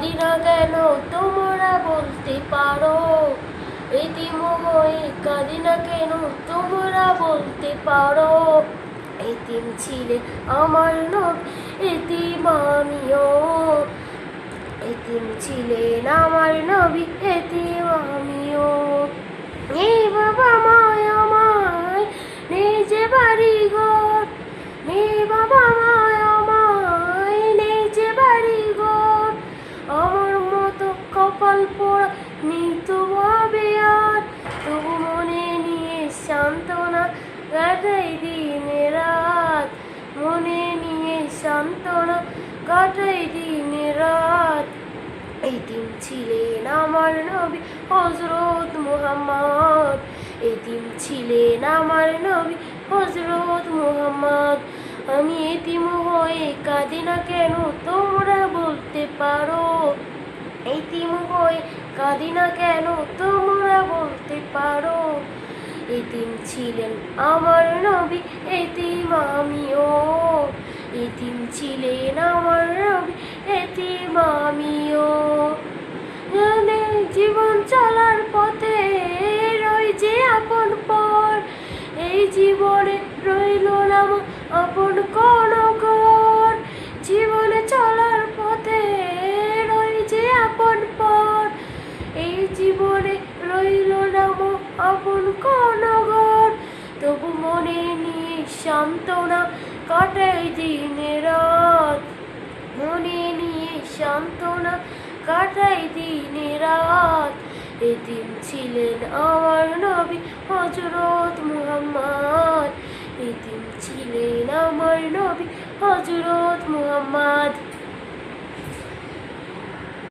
কাঁদি না কেন তোমরা বলতে পারো, এতিম হয়ে কাঁদি না কেন তোমরা বলতে পারো। এতিম ছিলে আমার নবী, এতিম আমিও। এতিম ছিলেন আমার নবী, এতিম আমিও। নেই বাবা মায় আমায়, নেই যে বাড়ি ঘর, নেই বাবা মায় আমায়, নেই যে বাড়ি ঘর। আমার মতো কপাল পোড়া নেই তো ভাবে আর, তবু মনে নিয়ে সান্ত্বনা কাটাই দিনে রাত, মনে নিয়ে সান্ত্বনা কাটাই দিনে রাত। এতিম ছিলেন আমার নবী হযরত মুহাম্মদ, এতিম ছিলেন আমার নবী হযরত মুহাম্মদ। আমি এতিম হয়ে কাঁদি না কেন তোমরা বলতে পারো, এতিম হয়ে কাঁদি না কেন তোমরা বলতে পারো। এতিম ছিলেন আমার নবী, এতিম আমিও। এতিম ছিলেন আমার নবী, এতিম আমিও। জীবন চলার পথে রই যে আপন পর, এই জীবনে রইল না আপন কোন ঘর। জীবনে চলার পথে রই যে আপন পর, এই জীবনে রইল না আপন কোন ঘর। তবু মনে নিয়ে সান্ত্বনা কাটাই দিনে রাত, মনে নিয়ে সান্ত্বনা কাটাই দিনে রাত। এতিম ছিলেন আমার নবী হযরত মুহাম্মদ, এতিম ছিলেন আমার নবী হযরত মুহাম্মদ।